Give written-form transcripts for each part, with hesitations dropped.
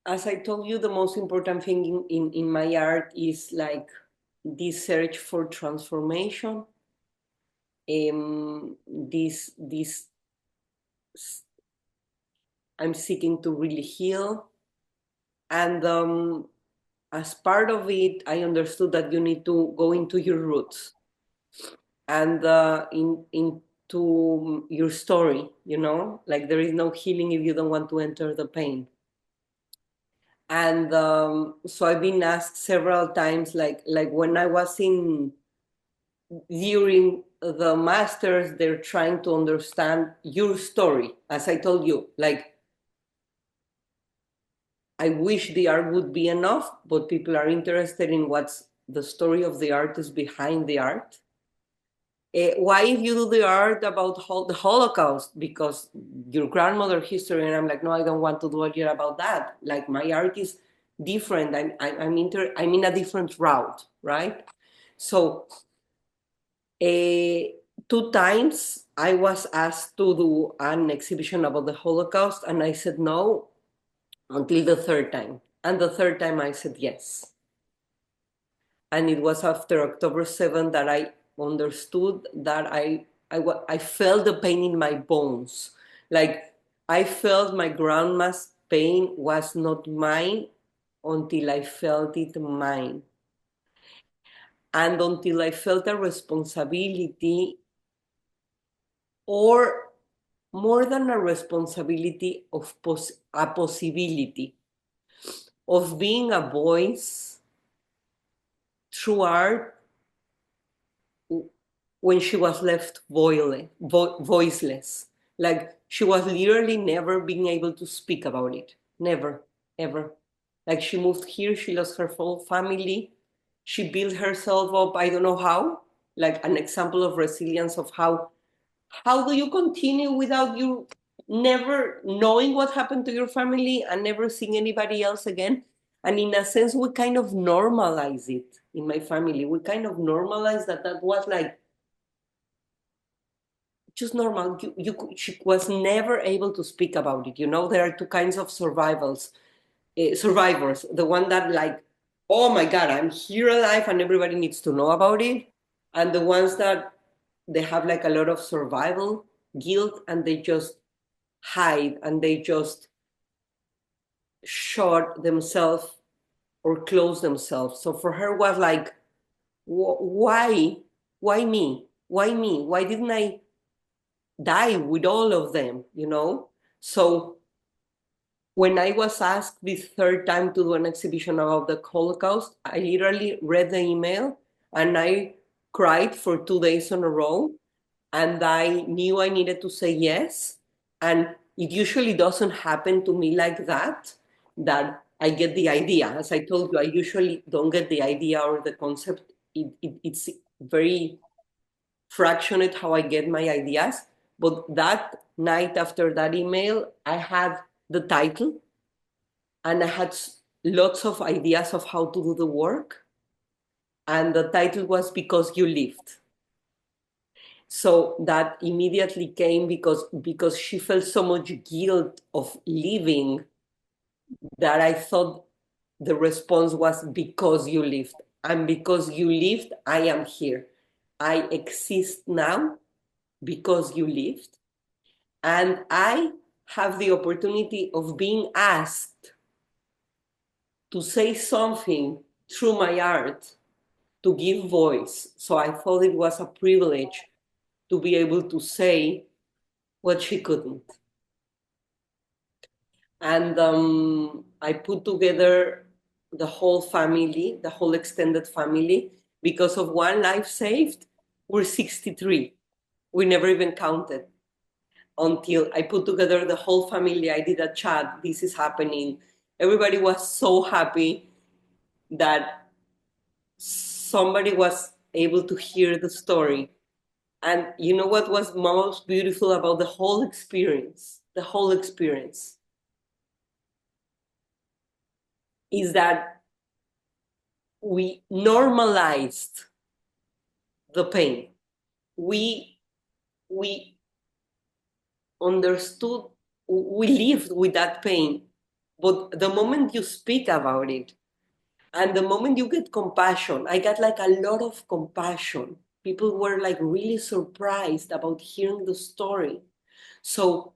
as I told you, the most important thing in my art is like this search for transformation. This I'm seeking to really heal, and as part of it, I understood that you need to go into your roots and into your story. Like there is no healing if you don't want to enter the pain. And so I've been asked several times, like when I was in during the masters, they're trying to understand your story. As I told you, like I wish the art would be enough, but people are interested in what's the story of the artist behind the art. Why if you do the art about the Holocaust? Because your grandmother history, and I'm like, no, I don't want to do a year about that. Like my art is different. I'm in a different route, right? So two times I was asked to do an exhibition about the Holocaust, and I said no until the third time. And the third time I said yes. And it was after October 7th that I understood that I felt the pain in my bones. Like I felt my grandma's pain was not mine until I felt it mine. And until I felt a responsibility, or more than a responsibility, of a possibility of being a voice through art when she was left voiceless. Like she was literally never being able to speak about it. Never, ever. Like she moved here, she lost her whole family. She built herself up, I don't know how, like an example of resilience of how do you continue without you never knowing what happened to your family and never seeing anybody else again? And in a sense, we kind of normalize it in my family. We kind of normalize that was like just normal. She was never able to speak about it. There are two kinds of survivors. The one that like, oh my God, I'm here alive and everybody needs to know about it. And the ones that they have like a lot of survival guilt and they just hide and they just shut themselves or close themselves. So for her was like, why? Why me? Why me? Why didn't I die with all of them? So when I was asked this third time to do an exhibition about the Holocaust, I literally read the email and I cried for 2 days in a row. And I knew I needed to say yes. And it usually doesn't happen to me like that I get the idea. As I told you, I usually don't get the idea or the concept. It's very fractionate how I get my ideas. But that night after that email, I had the title and I had lots of ideas of how to do the work. And the title was Because You Lived. So that immediately came because she felt so much guilt of leaving that I thought the response was because you lived. And because you lived, I am here. I exist now because you lived. And I have the opportunity of being asked to say something through my art, to give voice. So I thought it was a privilege to be able to say what she couldn't. And I put together the whole family, the whole extended family. Because of one life saved, we're 63. We never even counted until I put together the whole family. I did a chat, this is happening. Everybody was so happy that somebody was able to hear the story. And you know what was most beautiful about the whole experience? The whole experience is that we normalized the pain. We we understood, we lived with that pain But the moment you speak about it, and the moment you get compassion, I got like a lot of compassion. People were like really surprised about hearing the story. So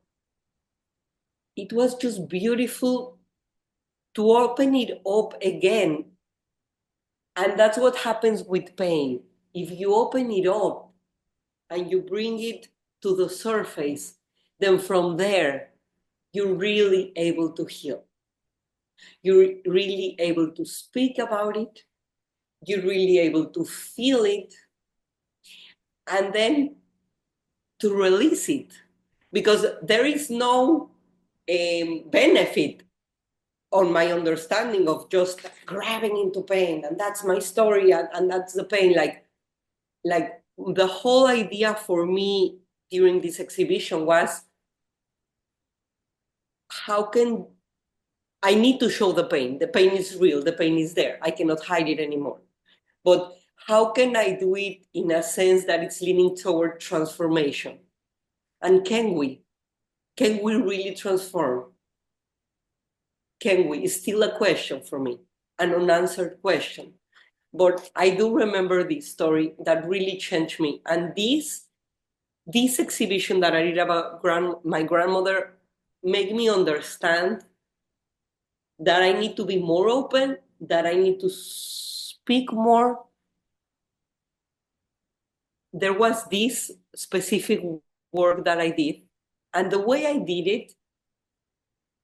it was just beautiful to open it up again. And that's what happens with pain. If you open it up and you bring it to the surface, then from there, you're really able to heal. You're really able to speak about it. You're really able to feel it. And then to release it. Because there is no benefit on my understanding of just grabbing into pain. And that's my story. And that's the pain. Like the whole idea for me during this exhibition was, how can I need to show the pain? The pain is real, the pain is there. I cannot hide it anymore. But how can I do it in a sense that it's leaning toward transformation? And can we? Can we really transform? Can we? It's still a question for me, an unanswered question. But I do remember this story that really changed me. And this exhibition that I did about my grandmother made me understand that I need to be more open, that I need to speak more. There was this specific work that I did, and the way I did it,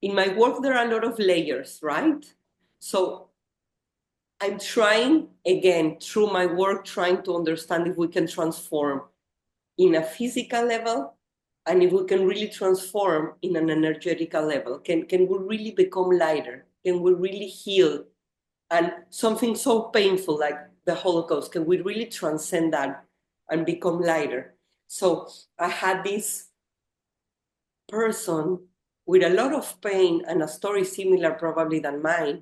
in my work, there are a lot of layers, right? So I'm trying, again, through my work, trying to understand if we can transform in a physical level, and if we can really transform in an energetical level. Can we really become lighter? Can we really heal? And something so painful like the Holocaust, can we really transcend that and become lighter? So I had this person with a lot of pain and a story similar probably than mine,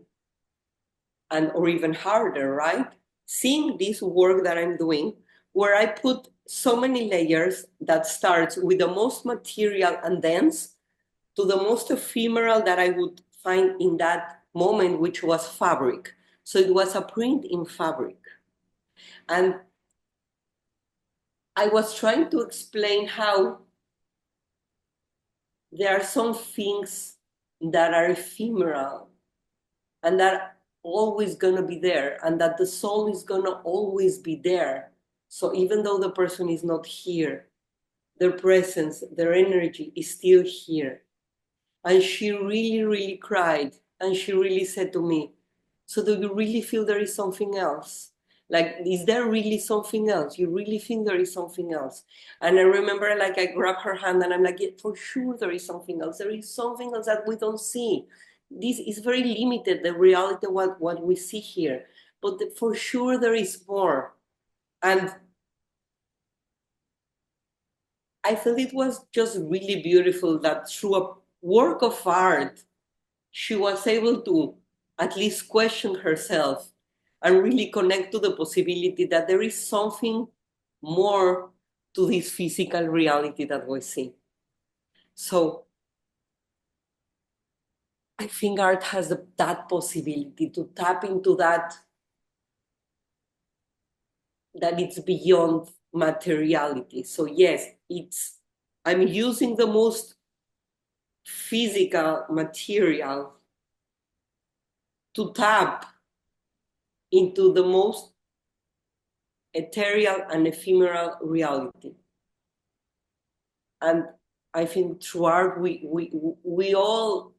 and or even harder, right? Seeing this work that I'm doing, where I put so many layers that starts with the most material and dense to the most ephemeral that I would find in that moment, which was fabric. So it was a print in fabric. And I was trying to explain how there are some things that are ephemeral and that always gonna be there, and that the soul is gonna always be there. So even though the person is not here, their presence, their energy is still here. And she really, really cried. And she really said to me, so do you really feel there is something else? Like, is there really something else? You really think there is something else? And I remember, like, I grabbed her hand and I'm like, yeah, for sure there is something else. There is something else that we don't see. This is very limited, the reality of what we see here. But for sure there is more. And I felt it was just really beautiful that through a work of art, she was able to at least question herself and really connect to the possibility that there is something more to this physical reality that we see. So I think art has that possibility to tap into that it's beyond materiality. So yes, I'm using the most physical material to tap into the most ethereal and ephemeral reality. And I think through art, we all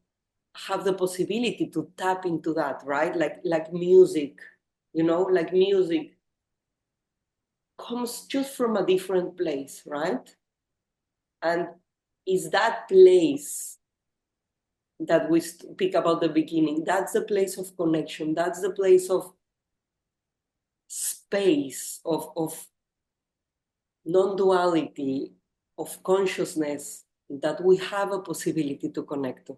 have the possibility to tap into that, right? Like music, like music comes just from a different place, right? And is that place that we speak about the beginning, that's the place of connection, that's the place of space, of non-duality, of consciousness, that we have a possibility to connect to.